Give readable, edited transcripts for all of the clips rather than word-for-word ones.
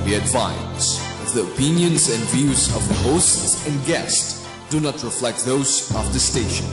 Be advised, the opinions and views of the hosts and guests do not reflect those of the station.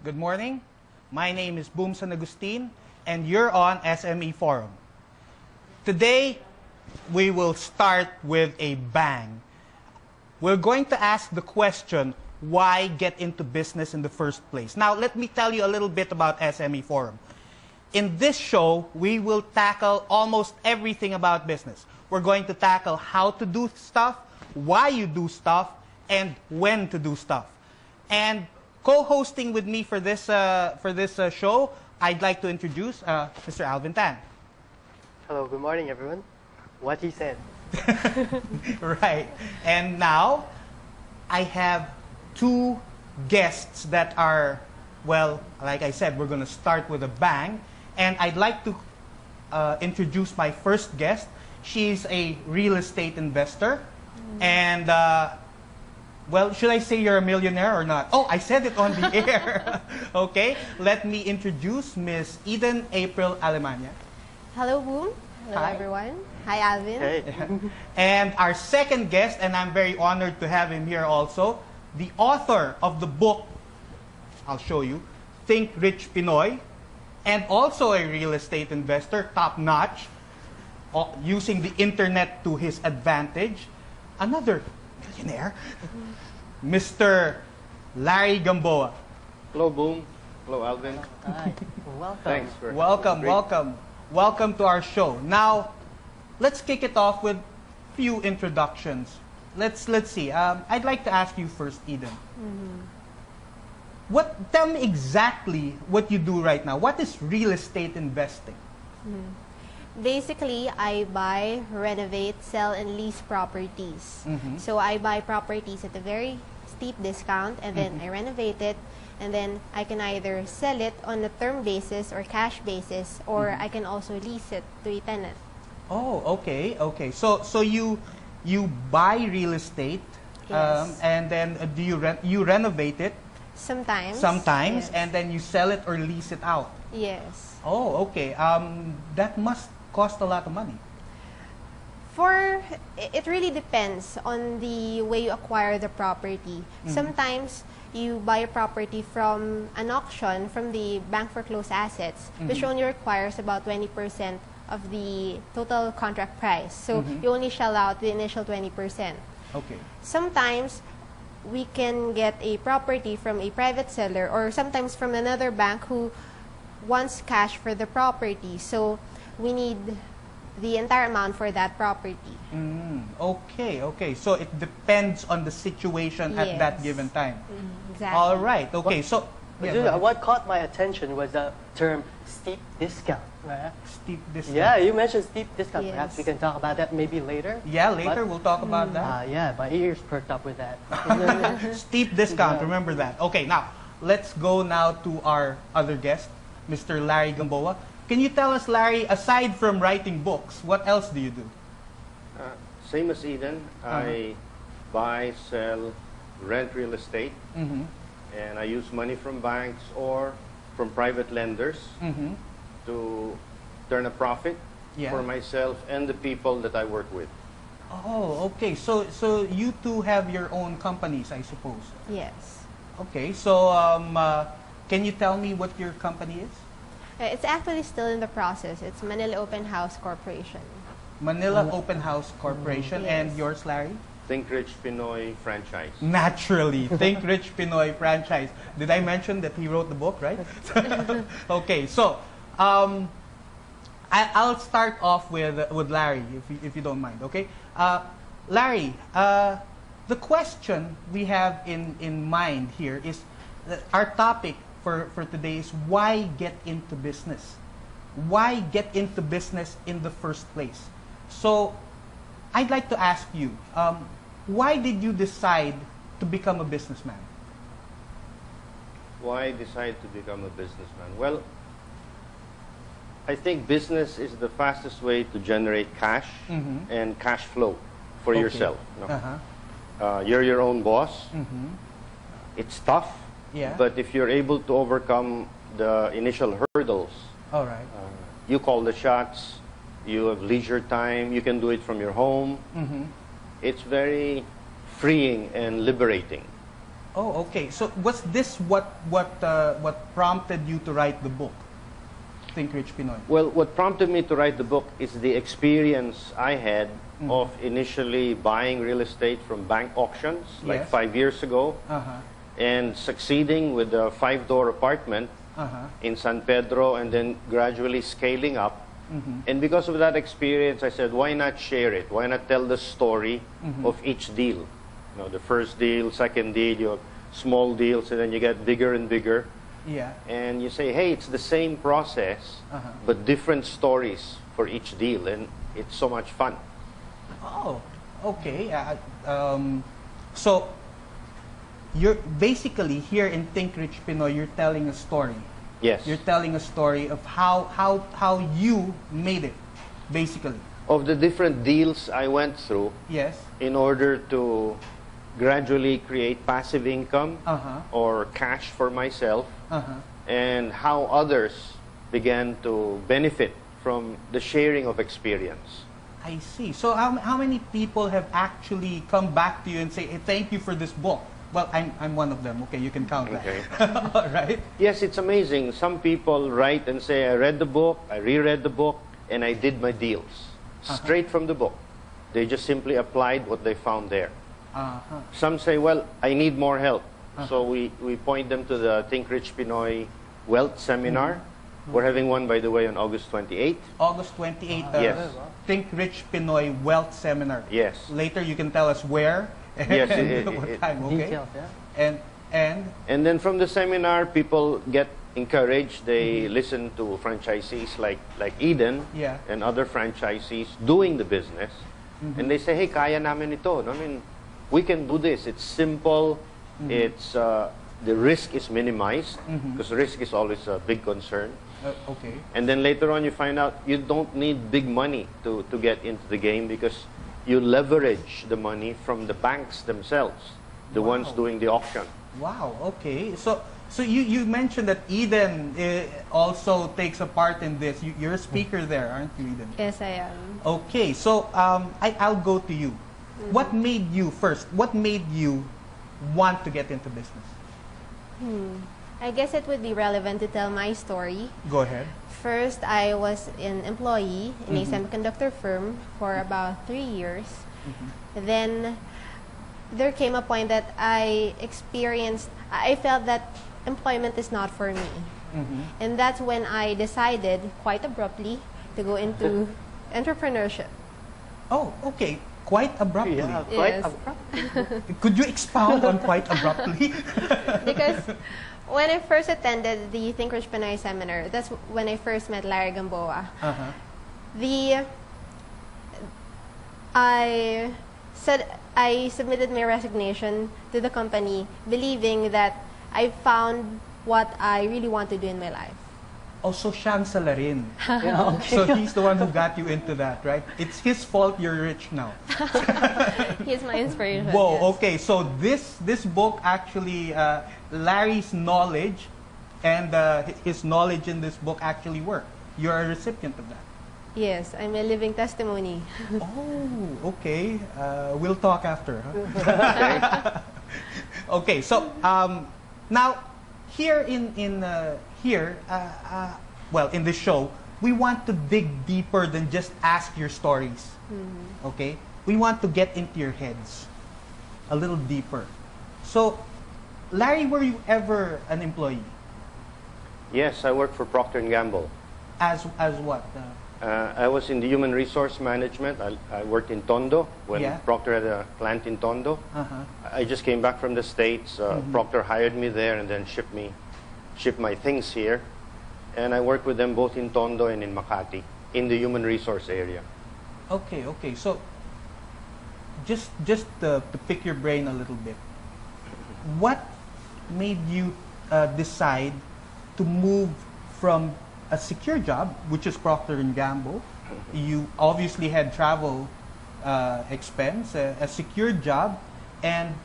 Good morning. My name is Boom San Agustin, and you're on SME Forum. Today, we will start with a bang. We're going to ask the question, why get into business in the first place? Now, let me tell you a little bit about SME Forum. In this show, we will tackle almost everything about business. We're going to tackle how to do stuff, why you do stuff, and when to do stuff. And co-hosting with me for this show, I'd like to introduce Mr. Alvin Tan. Hello, good morning, everyone. What he said. Right. And now, I have two guests that are, well, like I said, we're going to start with a bang. And I'd like to introduce my first guest. She's a real estate investor. And well, should I say you're a millionaire or not? Oh, I said it on the air. Okay, let me introduce Miss Eden April Alemania. Hello, Boom. Hello, Hi. everyone. Hi, Alvin. Hey. And our second guest, and I'm very honored to have him here also, the author of the book, I'll show you, Think Rich Pinoy, and also a real estate investor, top-notch, using the internet to his advantage. Another millionaire, Mr. Larry Gamboa. Hello, Boom. Hello, Alvin. Hi. Welcome. Thanks for Welcome to our show. Now, let's kick it off with few introductions. Let's see. I'd like to ask you first, Eden. Tell me exactly what you do right now. What is real estate investing? Basically, I buy, renovate, sell, and lease properties. So I buy properties at a very steep discount, and then I renovate it, and then I can either sell it on a term basis or cash basis, or I can also lease it to a tenant. Oh, okay. So you buy real estate, Yes. and then do you renovate it? Sometimes. Yes. And then you sell it or lease it out. Yes. Oh, okay. That must cost a lot of money. It really depends on the way you acquire the property. Sometimes you buy a property from an auction from the bank foreclosed assets, which only requires about 20% of the total contract price. So you only shell out the initial 20%. Okay. Sometimes we can get a property from a private seller, or sometimes from another bank who wants cash for the property. So we need the entire amount for that property. Okay. So it depends on the situation at that Yes. given time. Exactly. All right. Okay. So What caught my attention was the term steep discount. Right? steep discount. Yeah, you mentioned steep discount. Yes. Perhaps we can talk about that maybe later. Yeah, later But- we'll talk about that. Yeah, my ears perked up with that. Steep discount. Yeah. Remember that. Okay. Now let's go now to our other guest, Mr. Larry Gamboa. Can you tell us, Larry, aside from writing books, what else do you do? Same as Eden. I buy, sell, rent real estate, and I use money from banks or from private lenders to turn a profit Yeah. for myself and the people that I work with. Oh, okay. So you two have your own companies, I suppose. Yes. Okay. So can you tell me what your company is? It's actually still in the process. It's Manila Open House Corporation. Manila Open House Corporation. Yes. And yours, Larry? Think Rich Pinoy franchise. Naturally. Think Rich Pinoy franchise. Did I mention that he wrote the book, right? Okay. So I'll start off with Larry, if you don't mind. Okay. Larry, the question we have in mind here is our topic for today is why get into business? Why get into business in the first place? So I'd like to ask you, why did you decide to become a businessman? Why decide to become a businessman? Well, I think business is the fastest way to generate cash and cash flow for yourself. No? You're your own boss. It's tough, Yeah. but if you're able to overcome the initial hurdles, All right. you call the shots, you have leisure time, you can do it from your home. It's very freeing and liberating. Oh, okay. So was this what prompted you to write the book, Think Rich Pinoy? Well, what prompted me to write the book is the experience I had of initially buying real estate from bank auctions like Yes. 5 years ago and succeeding with a 5-door apartment in San Pedro and then gradually scaling up. And because of that experience, I said, why not share it? Why not tell the story of each deal? You know, the first deal, second deal, you have small deals, and then you get bigger and bigger. Yeah. And you say, hey, it's the same process, but different stories for each deal, and it's so much fun. Oh, okay. So you're basically here in Think Rich Pinoy. You're telling a story. Yes. You're telling a story of how you made it, basically. Of the different deals I went through Yes. in order to gradually create passive income or cash for myself, and how others began to benefit from the sharing of experience. I see. So how many people have actually come back to you and say, hey, thank you for this book? Well, I'm one of them. Okay, you can count that. Okay. All right. Yes, it's amazing. Some people write and say, I read the book, I reread the book, and I did my deals. Straight from the book. They just simply applied what they found there. Some say, well, I need more help. So we point them to the Think Rich Pinoy Wealth Seminar. We're having one, by the way, on August 28th. August 28th, Yes. Think Rich Pinoy Wealth Seminar. Yes. Later, you can tell us where Yes, and what time, okay? Details, yeah. And then from the seminar, people get encouraged. They listen to franchisees like Eden Yeah. and other franchisees doing the business. And they say, hey, kaya namin ito. I mean, we can do this. It's simple. It's the risk is minimized because risk is always a big concern. Okay. And then later on, you find out you don't need big money to get into the game because you leverage the money from the banks themselves, the ones doing the auction. Wow. Okay. So you mentioned that Eden also takes a part in this. You're a speaker there, aren't you, Eden? Yes, I am. Okay. So I'll go to you. What made you first? What made you want to get into business? I guess it would be relevant to tell my story. Go ahead. First, I was an employee in a semiconductor firm for about 3 years. Then there came a point that I felt that employment is not for me. And that's when I decided, quite abruptly, to go into entrepreneurship. Oh, okay. Quite abruptly. Yeah, quite Yes. abrupt. Could you expound on quite abruptly? Because when I first attended the Think Rich Pinoy seminar, that's when I first met Larry Gamboa. I submitted my resignation to the company, believing that I found what I really want to do in my life. Oh, so siyang salarin. Yeah, okay. So he's the one who got you into that, right? It's his fault you're rich now. He's my inspiration. Whoa, yes. okay. So this book actually, Larry's knowledge and his knowledge in this book actually work. You're a recipient of that. Yes, I'm a living testimony. Oh, okay. We'll talk after. Huh? Okay. So now here in this show, we want to dig deeper than just ask your stories. Okay? We want to get into your heads a little deeper. So, Larry, were you ever an employee? Yes, I work for Procter & Gamble. As what? I was in the human resource management. I worked in Tondo when Yeah. Procter had a plant in Tondo. I just came back from the States. Procter hired me there and then shipped my things here. And I worked with them both in Tondo and in Makati in the human resource area. Okay. So, just to pick your brain a little bit, what made you decide to move from a secure job, which is Procter and Gamble. You obviously had travel expense, a secure job, and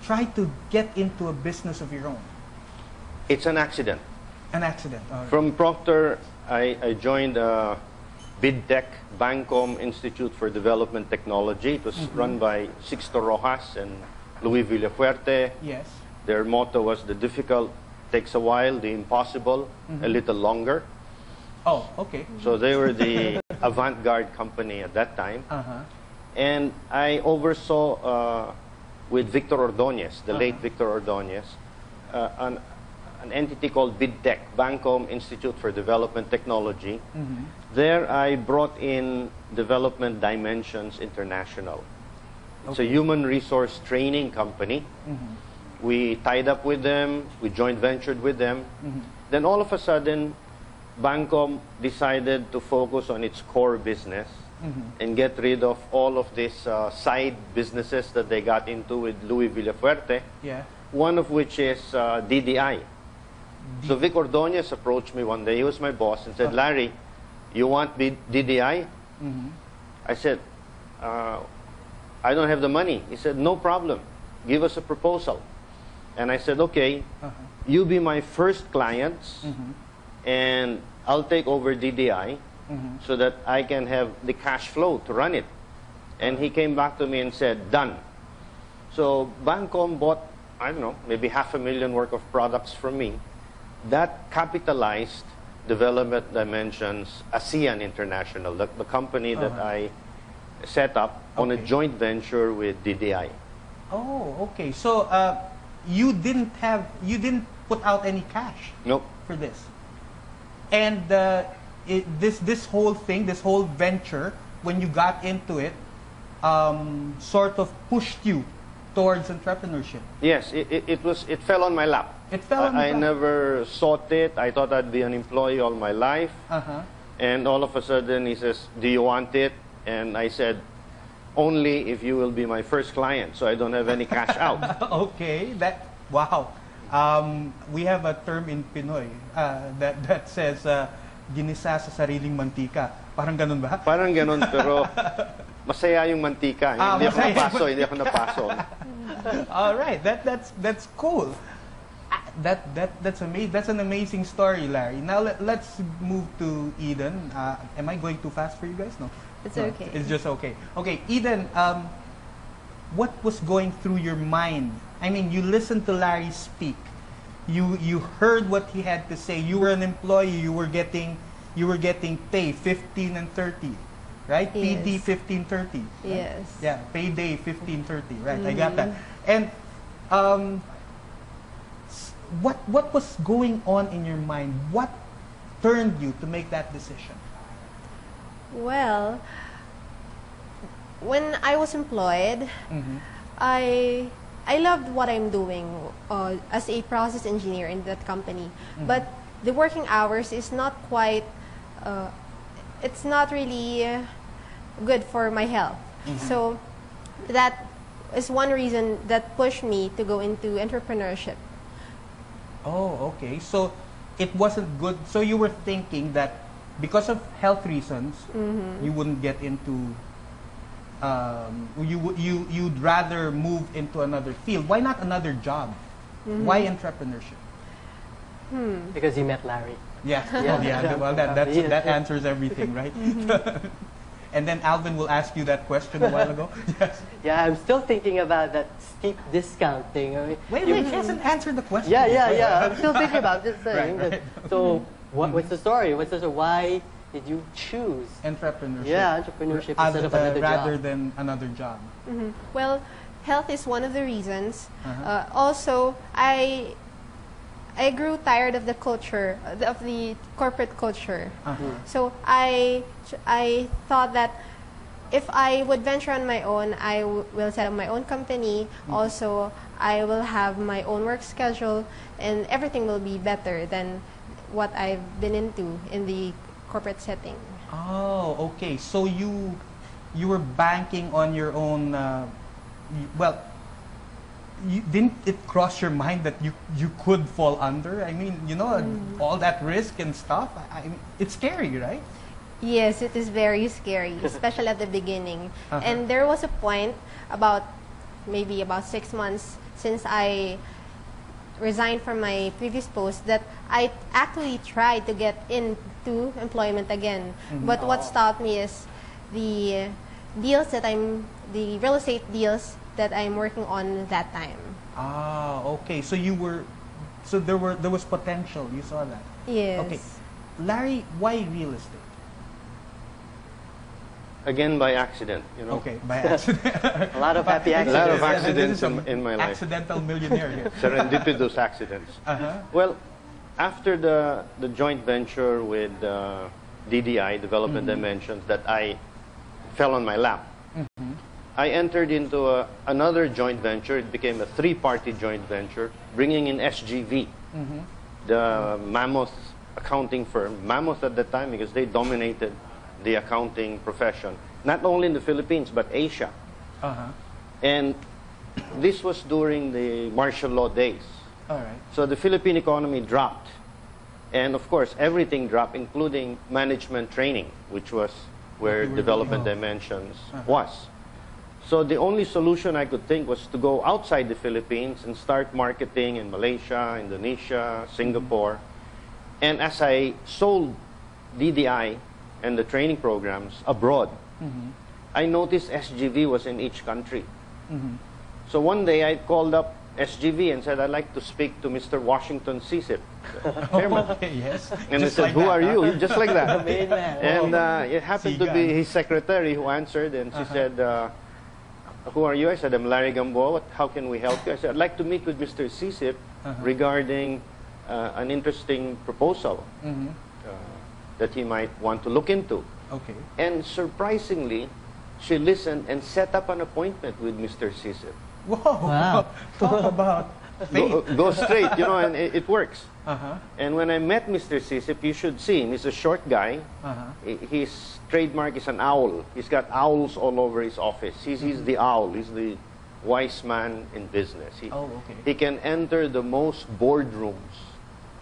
try to get into a business of your own. It's an accident. An accident. All right. From Procter, I joined BidTech, Bancom Institute for Development Technology. It was run by Sixto Rojas and Luis Villafuerte. Yes. Their motto was, the difficult takes a while, the impossible a little longer. Oh, okay. So they were the avant-garde company at that time. Uh-huh. And I oversaw with Victor Ordonez, the late Victor Ordonez, an entity called BidTech, Bancom Institute for Development Technology. There I brought in Development Dimensions International. It's a human resource training company. We tied up with them, we joint ventured with them. Then all of a sudden, Bancom decided to focus on its core business and get rid of all of these side businesses that they got into with Luis Villafuerte, Yeah. one of which is DDI. So Vic Ordonez approached me one day, he was my boss, and said, Larry, you want DDI? I said, I don't have the money. He said, no problem, give us a proposal. And I said, okay, you be my first clients, and I'll take over DDI so that I can have the cash flow to run it. And he came back to me and said, done. So Bancom bought, I don't know, maybe $500,000 worth of products from me. That capitalized Development Dimensions ASEAN International, the company that I set up on a joint venture with DDI. Oh, okay. So you didn't put out any cash Nope. for this, and this whole thing, this whole venture, when you got into it, sort of pushed you towards entrepreneurship. Yes, it fell on my lap. It fell on your I lap. never sought it. I thought I'd be an employee all my life. And all of a sudden he says, do you want it? And I said, only if you will be my first client, so I don't have any cash out. Okay, wow. We have a term in Pinoy that says ginisa sa sariling mantika. Parang ganun ba? Parang ganun, pero masaya yung mantika. Hindi ako napaso. All right, that's cool. That's amazing. That's an amazing story, Larry. Now let's move to Eden. Am I going too fast for you guys? No. It's No, okay. It's just okay. Okay, Eden. What was going through your mind? I mean, you listened to Larry speak. You heard what he had to say. You were an employee. You were getting pay 15 and 30, right? Yes. PD 15.30. Right? Yes. Yeah, payday 15.30. Right, I got that. And what was going on in your mind? What turned you to make that decision? Well, when I was employed, I loved what I'm doing as a process engineer in that company. But the working hours is not quite, it's not really good for my health. So that is one reason that pushed me to go into entrepreneurship. Oh, okay. So it wasn't good. So you were thinking that because of health reasons, you wouldn't get into. You'd rather move into another field. Why not another job? Why entrepreneurship? Because you met Larry. Yeah. Yeah. Oh, yeah. Well, that answers everything, right? And then Alvin will ask you that question a while ago. Yes. Yeah, I'm still thinking about that steep discount thing. I mean, Wait, he hasn't answered the question. Yeah. I'm still thinking about this thing. Right. So, what's the story? What's the story? Why did you choose? Entrepreneurship. Yeah, entrepreneurship instead of another rather job. than another job. Well, health is one of the reasons. Also, I grew tired of the culture, of the corporate culture. So I thought that if I would venture on my own, I will set up my own company. Also, I will have my own work schedule, and everything will be better than what I've been into in the corporate setting. Oh, okay. So you were banking on your own. Well, didn't it cross your mind that you could fall under? I mean, you know, all that risk and stuff. I mean, it's scary, right? Yes, it is very scary, especially at the beginning. And there was a point maybe about 6 months since I resigned from my previous post that I actually tried to get into employment again. But what stopped me is the real estate deals that I'm working on that time. Ah, okay. So there was potential. You saw that. Yes. Okay, Larry, why real estate? Again, by accident, you know. Okay, by accident. A lot of happy A lot of accidents. accidents in my life. Accidental millionaire here. Serendipitous accidents. Well, after the joint venture with DDI, Development Dimensions, that I fell on my lap, I entered into another joint venture. It became a 3-party joint venture, bringing in SGV, the mammoth accounting firm. Mammoth at the time because they dominated the accounting profession, not only in the Philippines, but Asia. And this was during the martial law days. All right. So the Philippine economy dropped. And of course, everything dropped, including management training, which was where Development Dimensions was. So the only solution I could think was to go outside the Philippines and start marketing in Malaysia, Indonesia, Singapore. And as I sold DDI and the training programs abroad, I noticed SGV was in each country. So one day I called up SGV and said, I'd like to speak to Mr. Washington CSIP, chairman. Okay, yes. And Just they said, like who that, are huh? you? Just like that. Main man. And it happened to be Sigan. his secretary who answered, and she said, who are you? I said, I'm Larry Gamboa. How can we help you? I said, I'd like to meet with Mr. CSIP regarding an interesting proposal that he might want to look into. Okay. And surprisingly, she listened and set up an appointment with Mr. CSIP. Whoa. Wow. Talk about faith. Go straight, you know, and it works. And when I met Mr. CSIP, you should see him. He's a short guy. His trademark is an owl. He's got owls all over his office. He's the owl. He's the wise man in business. He can enter the most boardrooms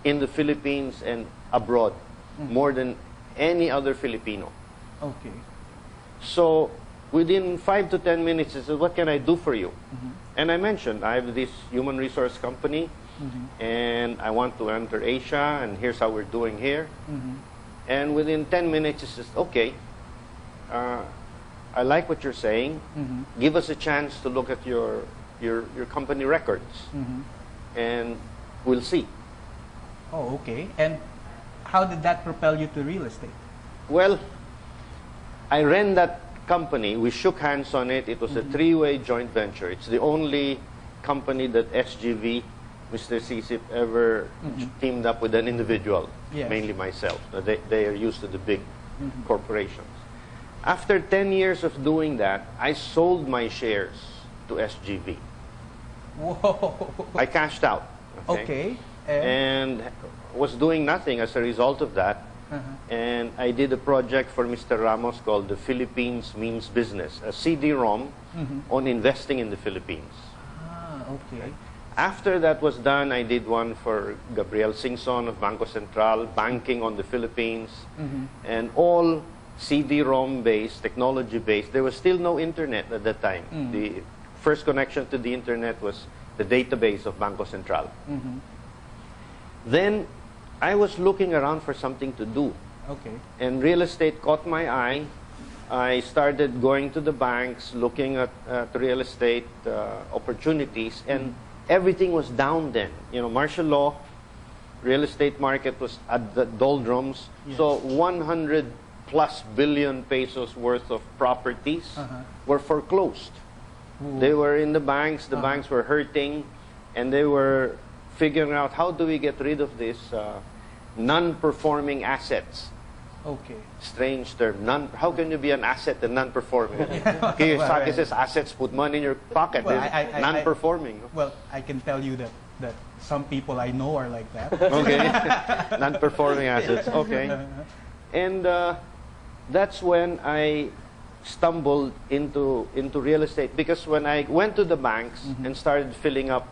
in the Philippines and abroad more than any other Filipino. Okay. So within 5 to 10 minutes, he said, what can I do for you? And I mentioned, I have this human resource company, and I want to enter Asia, and here's how we're doing here. And within 10 minutes, he says, okay, I like what you're saying. Give us a chance to look at your company records, and we'll see. Oh, okay. And how did that propel you to real estate? Well, I ran that company. We shook hands on it. It was a 3-way joint venture. It's the only company that SGV, Mr. CSIP, ever teamed up with an individual, mainly myself. They are used to the big corporations. After 10 years of doing that, I sold my shares to SGV. Whoa. I cashed out. Okay. And was doing nothing as a result of that. And I did a project for Mr. Ramos called The Philippines Means Business, a CD-ROM on investing in the Philippines. Ah, okay. After that was done, I did one for Gabriel Singson of Bangko Sentral, banking on the Philippines, and all CD-ROM based, technology based. There was still no internet at that time. The first connection to the internet was the database of Bangko Sentral. Then I was looking around for something to do. Okay. And real estate caught my eye. I started going to the banks, looking at real estate opportunities, and everything was down then. You know, martial law, real estate market was at the doldrums. So 100+ billion pesos worth of properties were foreclosed. They were in the banks. The banks were hurting, and they were figuring out how do we get rid of this non-performing assets. Okay. Strange term. How can you be an asset and non-performing? Kiyosaki says assets put money in your pocket. Well, Non-performing. Well, I can tell you that some people I know are like that. Okay. Non-performing assets. Okay. And that's when I stumbled into real estate because when I went to the banks and started filling up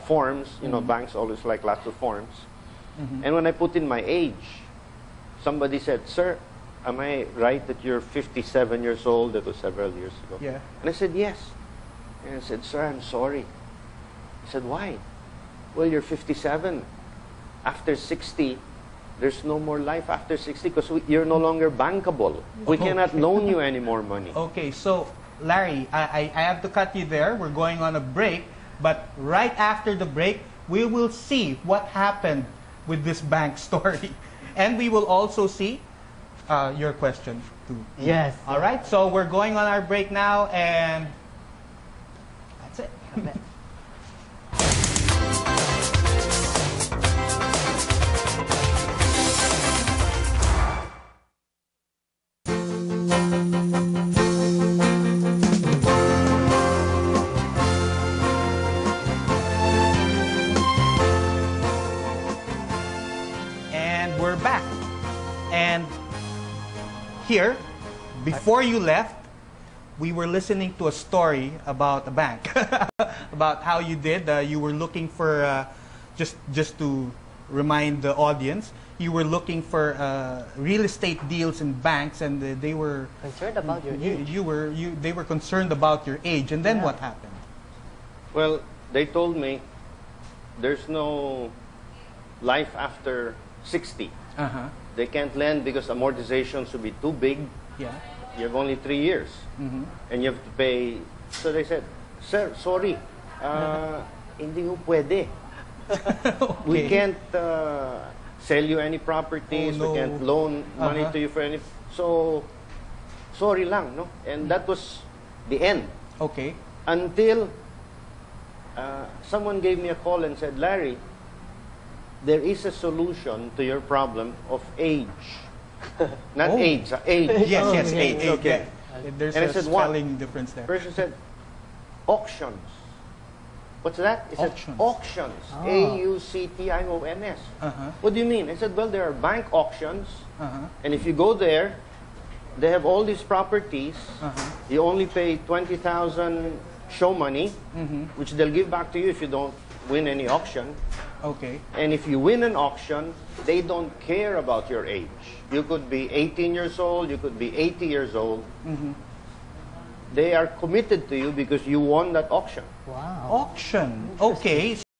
forms, you know, banks always like lots of forms. And when I put in my age, somebody said, "Sir, am I right that you're 57 years old?" That was several years ago. Yeah. And I said, "Yes." And I said, "Sir, I'm sorry." I said, "Why?" "Well, you're 57. After 60, there's no more life after 60 because you're no longer bankable. We cannot loan you any more money." Okay, so Larry, I have to cut you there. We're going on a break, but right after the break, we will see what happened with this bank story. And we will also see your question too. Yes. All right, so we're going on our break now, and that's it. And we're back. And here, before you left, we were listening to a story about a bank, about how you did. You were looking for, just to remind the audience, you were looking for real estate deals in banks, and they were Concerned about your age. they were concerned about your age. And then what happened? Well, they told me there's no life after 60. They can't lend because amortizations will be too big. Yeah. You have only 3 years. And you have to pay. So they said, "Sir, sorry. Hindi ko pwede. We can't sell you any properties. Oh, no. We can't loan money to you for any. So, sorry lang, no?" And that was the end. Okay. Until someone gave me a call and said, "Larry, there is a solution to your problem of age." Not age, age. Yes, age. Okay. Yeah. There's And a I said, "What?" spelling difference there. Person said, "Auctions." What's that? He said, Auctions. "Auctions." AUCTIONS. What do you mean? I said, "Well, there are bank auctions. And if you go there, they have all these properties. You only pay 20,000 show money, which they'll give back to you if you don't win any auction. Okay. And if you win an auction, they don't care about your age. You could be 18 years old, you could be 80 years old. They are committed to you because you won that auction." Wow. Auction. Okay.